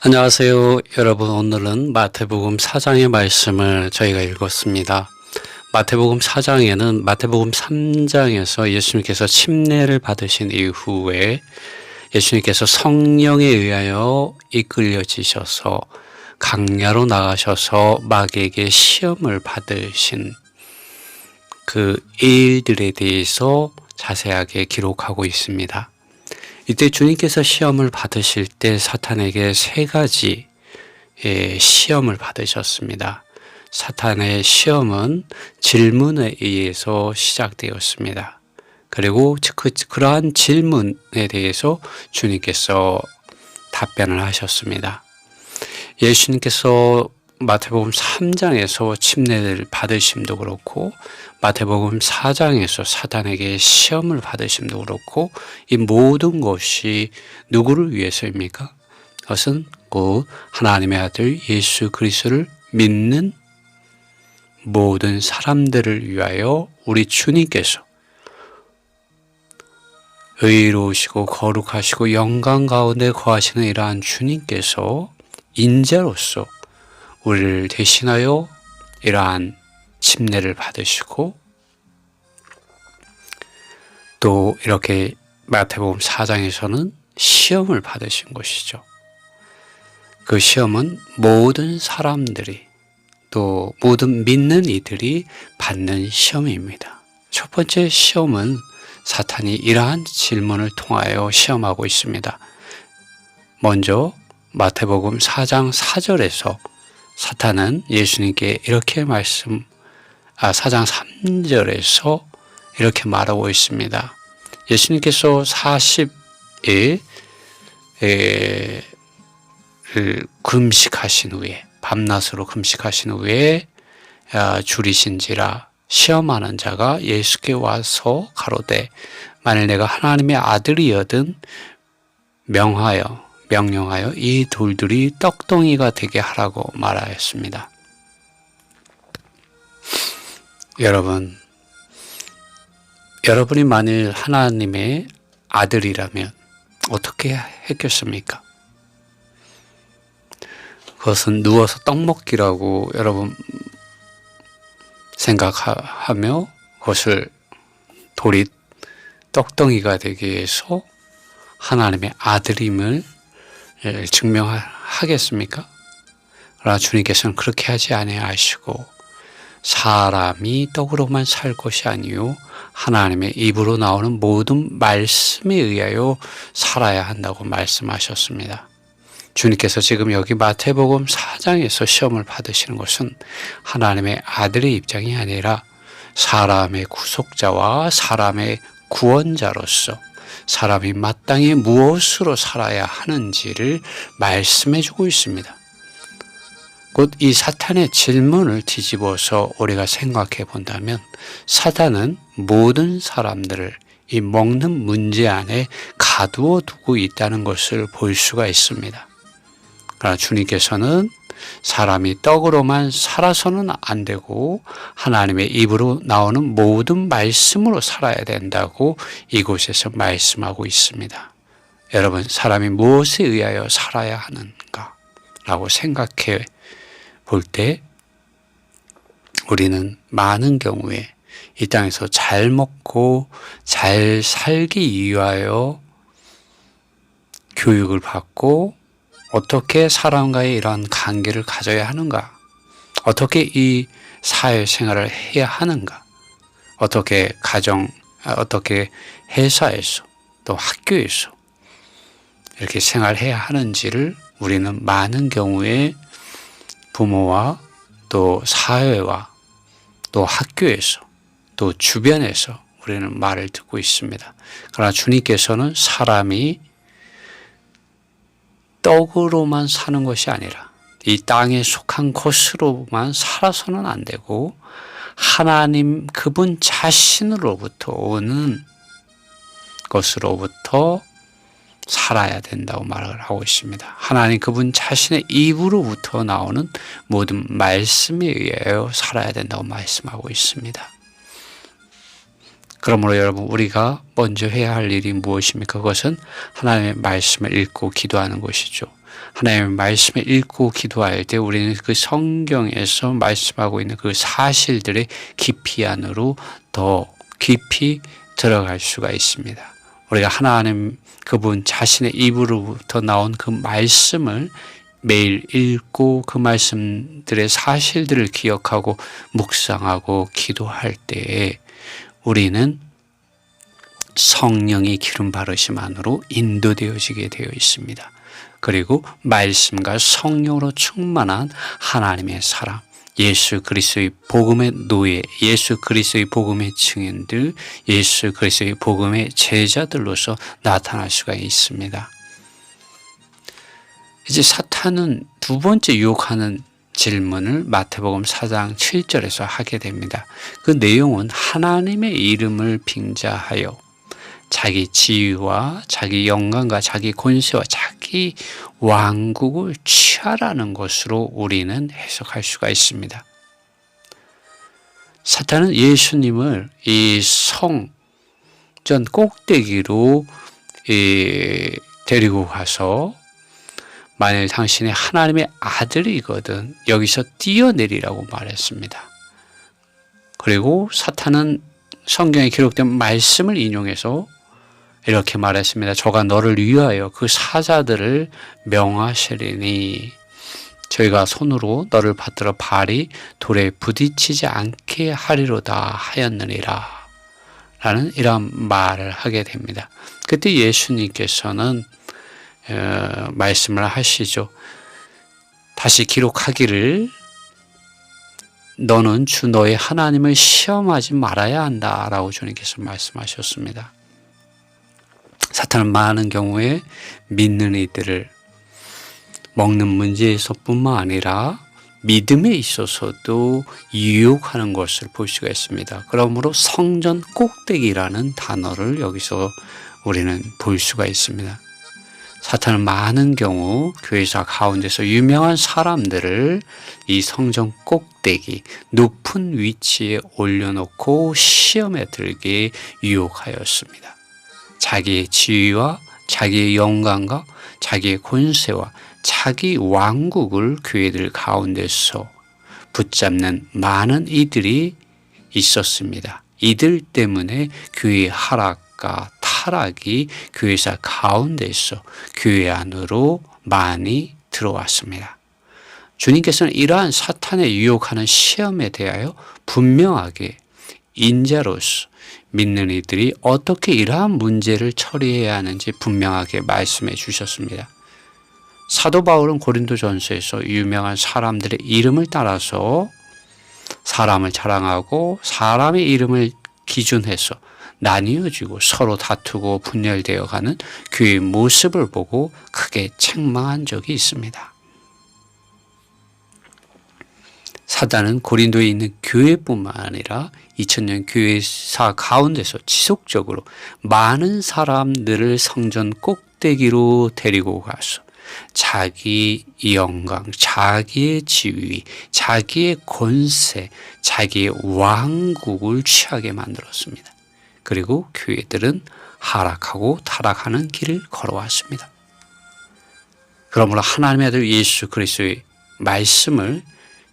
안녕하세요. 여러분, 오늘은 마태복음 4장의 말씀을 저희가 읽었습니다. 마태복음 4장에는 마태복음 3장에서 예수님께서 침례를 받으신 이후에 예수님께서 성령에 의하여 이끌려지셔서 강야로 나가셔서 마귀에게 시험을 받으신 그 일들에 대해서 자세하게 기록하고 있습니다. 이때 주님께서 시험을 받으실 때 사탄에게 세 가지 시험을 받으셨습니다. 사탄의 시험은 질문에 의해서 시작되었습니다. 그리고 그러한 질문에 대해서 주님께서 답변을 하셨습니다. 예수님께서 마태복음 3장에서 침례를 받으심도 그렇고 마태복음 4장에서 사탄에게 시험을 받으심도 그렇고 이 모든 것이 누구를 위해서입니까? 그것은 곧 하나님의 아들 예수 그리스도를 믿는 모든 사람들을 위하여 우리 주님께서 의로우시고 거룩하시고 영광 가운데 거하시는 이러한 주님께서 인자로서 우리를 대신하여 이러한 침례를 받으시고 또 이렇게 마태복음 4장에서는 시험을 받으신 것이죠. 그 시험은 모든 사람들이 또 모든 믿는 이들이 받는 시험입니다. 첫 번째 시험은 사탄이 이러한 질문을 통하여 시험하고 있습니다. 먼저 마태복음 4장 4절에서 사탄은 예수님께 이렇게 4장 3절에서 이렇게 말하고 있습니다. 예수님께서 40일 금식하신 후에 밤낮으로 금식하신 후에 줄이신지라 시험하는 자가 예수께 와서 가로되 만일 내가 하나님의 아들이여든 명령하여 이 돌들이 떡덩이가 되게 하라고 말하였습니다. 여러분이 만일 하나님의 아들이라면 어떻게 했겠습니까? 그것은 누워서 떡 먹기라고 여러분 생각하며 그것을 돌이 떡덩이가 되기 위해서 하나님의 아들임을 증명하겠습니까? 그러나 주님께서는 그렇게 하지 아니하시고 사람이 떡으로만 살 것이 아니요 하나님의 입으로 나오는 모든 말씀에 의하여 살아야 한다고 말씀하셨습니다. 주님께서 지금 여기 마태복음 4장에서 시험을 받으시는 것은 하나님의 아들의 입장이 아니라 사람의 구속자와 사람의 구원자로서 사람이 마땅히 무엇으로 살아야 하는지를 말씀해 주고 있습니다. 곧 이 사탄의 질문을 뒤집어서 우리가 생각해 본다면 사탄은 모든 사람들을 이 먹는 문제 안에 가두어 두고 있다는 것을 볼 수가 있습니다. 그러나 주님께서는 사람이 떡으로만 살아서는 안 되고 하나님의 입으로 나오는 모든 말씀으로 살아야 된다고 이곳에서 말씀하고 있습니다. 여러분, 사람이 무엇에 의하여 살아야 하는가 라고 생각해 볼 때 우리는 많은 경우에 이 땅에서 잘 먹고 잘 살기 위하여 교육을 받고 어떻게 사람과의 이러한 관계를 가져야 하는가? 어떻게 이 사회생활을 해야 하는가? 어떻게 회사에서 또 학교에서 이렇게 생활해야 하는지를 우리는 많은 경우에 부모와 또 사회와 또 학교에서 또 주변에서 우리는 말을 듣고 있습니다. 그러나 주님께서는 사람이 떡으로만 사는 것이 아니라 이 땅에 속한 것으로만 살아서는 안 되고 하나님 그분 자신으로부터 오는 것으로부터 살아야 된다고 말을 하고 있습니다. 하나님 그분 자신의 입으로부터 나오는 모든 말씀에 의하여 살아야 된다고 말씀하고 있습니다. 그러므로 여러분, 우리가 먼저 해야 할 일이 무엇입니까? 그것은 하나님의 말씀을 읽고 기도하는 것이죠. 하나님의 말씀을 읽고 기도할 때 우리는 그 성경에서 말씀하고 있는 그 사실들의 깊이 안으로 더 깊이 들어갈 수가 있습니다. 우리가 하나님 그분 자신의 입으로부터 나온 그 말씀을 매일 읽고 그 말씀들의 사실들을 기억하고 묵상하고 기도할 때에 우리는 성령의 기름 바르심 안으로 인도되어지게 되어 있습니다. 그리고 말씀과 성령으로 충만한 하나님의 사람, 예수 그리스도의 복음의 노예, 예수 그리스도의 복음의 증인들, 예수 그리스도의 복음의 제자들로서 나타날 수가 있습니다. 이제 사탄은 두 번째 유혹하는 질문을 마태복음 4장 7절에서 하게 됩니다. 그 내용은 하나님의 이름을 빙자하여 자기 지위와 자기 영광과 자기 권세와 자기 왕국을 취하라는 것으로 우리는 해석할 수가 있습니다. 사탄은 예수님을 이 성전 꼭대기로 데리고 가서 만일 당신이 하나님의 아들이거든 여기서 뛰어내리라고 말했습니다. 그리고 사탄은 성경에 기록된 말씀을 인용해서 이렇게 말했습니다. 저가 너를 위하여 그 사자들을 명하시리니 저희가 손으로 너를 받들어 발이 돌에 부딪히지 않게 하리로다 하였느니라 라는 이런 말을 하게 됩니다. 그때 예수님께서는 말씀을 하시죠. 다시 기록하기를 너는 주 너의 하나님을 시험하지 말아야 한다라고 주님께서 말씀하셨습니다. 사탄은 많은 경우에 믿는 이들을 먹는 문제에서뿐만 아니라 믿음에 있어서도 유혹하는 것을 볼 수가 있습니다. 그러므로 성전 꼭대기라는 단어를 여기서 우리는 볼 수가 있습니다. 사탄은 많은 경우 교회사 가운데서 유명한 사람들을 이 성전 꼭대기 높은 위치에 올려놓고 시험에 들게 유혹하였습니다. 자기의 지위와 자기의 영광과 자기의 권세와 자기 왕국을 교회들 가운데서 붙잡는 많은 이들이 있었습니다. 이들 때문에 교회의 하락과 타락이 교회사 가운데서 교회 안으로 많이 들어왔습니다. 주님께서는 이러한 사탄의 유혹하는 시험에 대하여 분명하게 인자로서 믿는 이들이 어떻게 이러한 문제를 처리해야 하는지 분명하게 말씀해 주셨습니다. 사도 바울은 고린도전서에서 유명한 사람들의 이름을 따라서 사람을 자랑하고 사람의 이름을 기준해서 나뉘어지고 서로 다투고 분열되어 가는 교회의 모습을 보고 크게 책망한 적이 있습니다. 사단은 고린도에 있는 교회뿐만 아니라 2000년 교회사 가운데서 지속적으로 많은 사람들을 성전 꼭대기로 데리고 가서 자기 영광, 자기의 지위, 자기의 권세, 자기의 왕국을 취하게 만들었습니다. 그리고 교회들은 하락하고 타락하는 길을 걸어왔습니다. 그러므로 하나님의 아들 예수 그리스도의 말씀을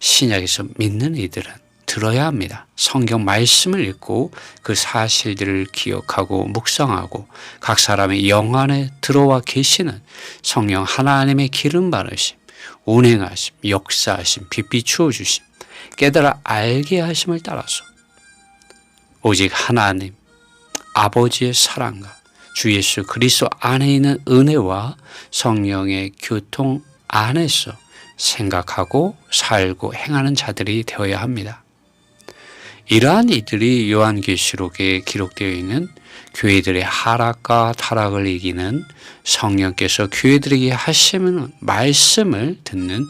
신약에서 믿는 이들은 들어야 합니다. 성경 말씀을 읽고 그 사실들을 기억하고 묵상하고 각 사람의 영 안에 들어와 계시는 성령 하나님의 기름 바르심, 운행하심, 역사하심, 빛 비추어 주심, 깨달아 알게 하심을 따라서 오직 하나님 아버지의 사랑과 주 예수 그리스도 안에 있는 은혜와 성령의 교통 안에서 생각하고 살고 행하는 자들이 되어야 합니다. 이러한 이들이 요한계시록에 기록되어 있는 교회들의 하락과 타락을 이기는 성령께서 교회들에게 하시는 말씀을 듣는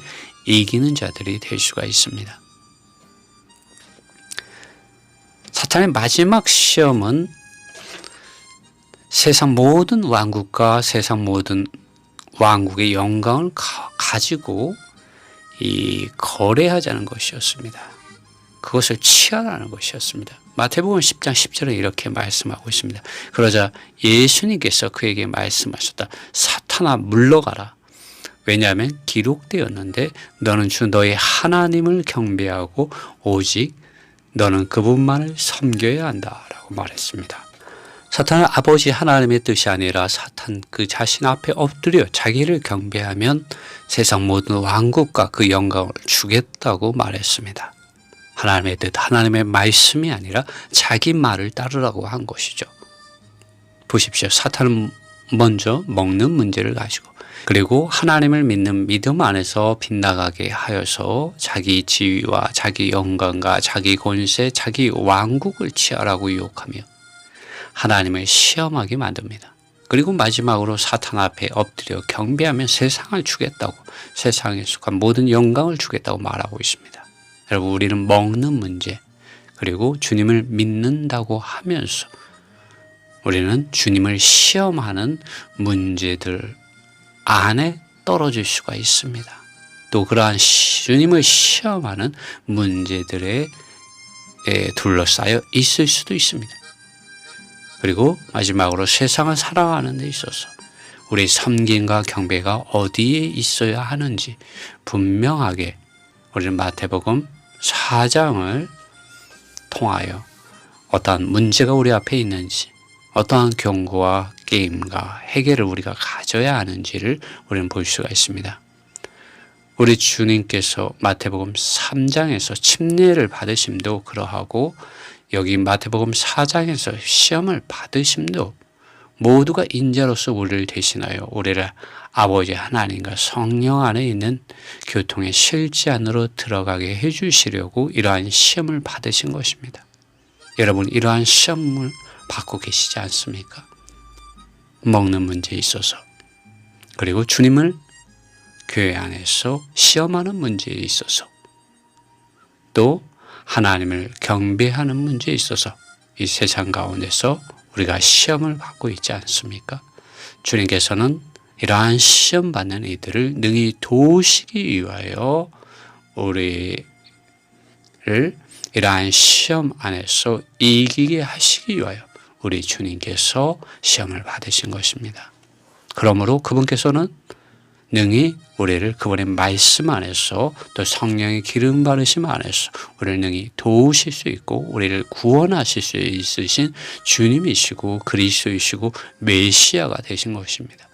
이기는 자들이 될 수가 있습니다. 사탄의 마지막 시험은 세상 모든 왕국과 세상 모든 왕국의 영광을 가지고 거래하자는 것이었습니다. 그것을 취하라는 것이었습니다. 마태복음 10장 10절에 이렇게 말씀하고 있습니다. 그러자 예수님께서 그에게 말씀하셨다. 사탄아 물러가라. 왜냐하면 기록되었는데 너는 주 너의 하나님을 경배하고 오직 너는 그분만을 섬겨야 한다라고 말했습니다. 사탄은 아버지 하나님의 뜻이 아니라 사탄 그 자신 앞에 엎드려 자기를 경배하면 세상 모든 왕국과 그 영광을 주겠다고 말했습니다. 하나님의 뜻, 하나님의 말씀이 아니라 자기 말을 따르라고 한 것이죠. 보십시오. 사탄은 먼저 먹는 문제를 가지고 그리고 하나님을 믿는 믿음 안에서 빗나가게 하여서 자기 지위와 자기 영광과 자기 권세, 자기 왕국을 취하라고 유혹하며 하나님을 시험하게 만듭니다. 그리고 마지막으로 사탄 앞에 엎드려 경배하면 세상을 주겠다고, 세상에 속한 모든 영광을 주겠다고 말하고 있습니다. 여러분, 우리는 먹는 문제 그리고 주님을 믿는다고 하면서 우리는 주님을 시험하는 문제들 안에 떨어질 수가 있습니다. 또 그러한 주님을 시험하는 문제들에 둘러싸여 있을 수도 있습니다. 그리고 마지막으로 세상을 살아가는 데 있어서 우리 섬김과 경배가 어디에 있어야 하는지 분명하게 우리는 마태복음 4장을 통하여 어떠한 문제가 우리 앞에 있는지, 어떠한 경고와 게임과 해결을 우리가 가져야 하는지를 우리는 볼 수가 있습니다. 우리 주님께서 마태복음 3장에서 침례를 받으심도 그러하고 여기 마태복음 4장에서 시험을 받으심도 모두가 인자로서 우리를 대신하여 우리를 아버지 하나님과 성령 안에 있는 교통의 실제 안으로 들어가게 해주시려고 이러한 시험을 받으신 것입니다. 여러분, 이러한 시험을 받고 계시지 않습니까? 먹는 문제에 있어서, 그리고 주님을 교회 안에서 시험하는 문제에 있어서, 또 하나님을 경배하는 문제에 있어서 이 세상 가운데서 우리가 시험을 받고 있지 않습니까? 주님께서는 이러한 시험 받는 이들을 능히 도우시기 위하여 우리를 이러한 시험 안에서 이기게 하시기 위하여 우리 주님께서 시험을 받으신 것입니다. 그러므로 그분께서는 능히 우리를 그분의 말씀 안에서 또 성령의 기름 바르심 안에서 우리를 능히 도우실 수 있고 우리를 구원하실 수 있으신 주님이시고 그리스도이시고 메시아가 되신 것입니다.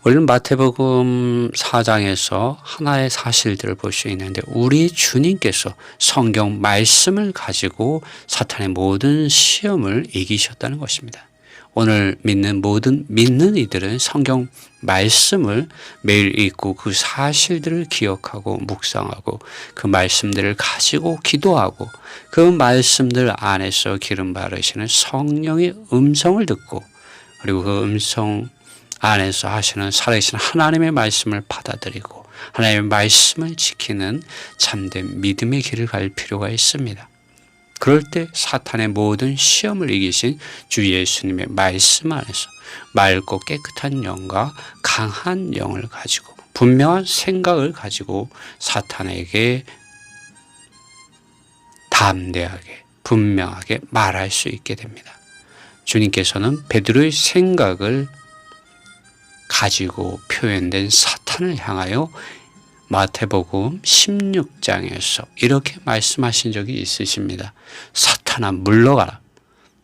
우리는 마태복음 4장에서 하나의 사실들을 볼 수 있는데 우리 주님께서 성경 말씀을 가지고 사탄의 모든 시험을 이기셨다는 것입니다. 오늘 모든 믿는 이들은 성경 말씀을 매일 읽고 그 사실들을 기억하고 묵상하고 그 말씀들을 가지고 기도하고 그 말씀들 안에서 기름 바르시는 성령의 음성을 듣고 그리고 그 음성 안에서 하시는 살아계신 하나님의 말씀을 받아들이고 하나님의 말씀을 지키는 참된 믿음의 길을 갈 필요가 있습니다. 그럴 때 사탄의 모든 시험을 이기신 주 예수님의 말씀 안에서 맑고 깨끗한 영과 강한 영을 가지고 분명한 생각을 가지고 사탄에게 담대하게 분명하게 말할 수 있게 됩니다. 주님께서는 베드로의 생각을 가지고 표현된 사탄을 향하여 마태복음 16장에서 이렇게 말씀하신 적이 있으십니다. 사탄아 물러가라.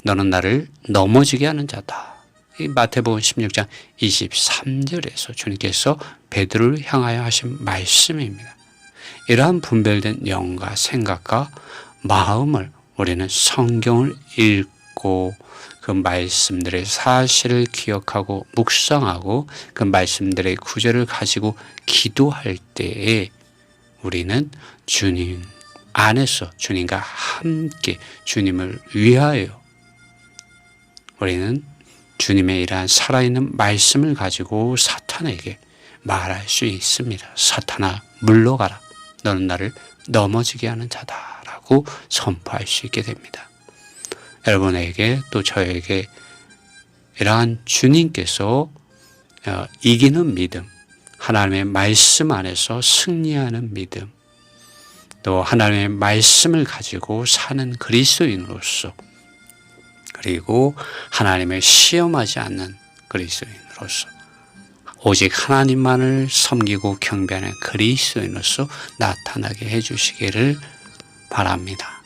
너는 나를 넘어지게 하는 자다. 이 마태복음 16장 23절에서 주님께서 베드로를 향하여 하신 말씀입니다. 이러한 분별된 영과 생각과 마음을 우리는 성경을 읽고 그 말씀들의 사실을 기억하고 묵상하고 그 말씀들의 구절을 가지고 기도할 때에 우리는 주님 안에서 주님과 함께 주님을 위하여 우리는 주님의 이러한 살아있는 말씀을 가지고 사탄에게 말할 수 있습니다. 사탄아 물러가라. 너는 나를 넘어지게 하는 자다라고 선포할 수 있게 됩니다. 여러분에게 또 저에게 이러한 주님께서 이기는 믿음, 하나님의 말씀 안에서 승리하는 믿음, 또 하나님의 말씀을 가지고 사는 그리스도인으로서, 그리고 하나님을 시험하지 않는 그리스도인으로서, 오직 하나님만을 섬기고 경배하는 그리스도인으로서 나타나게 해주시기를 바랍니다.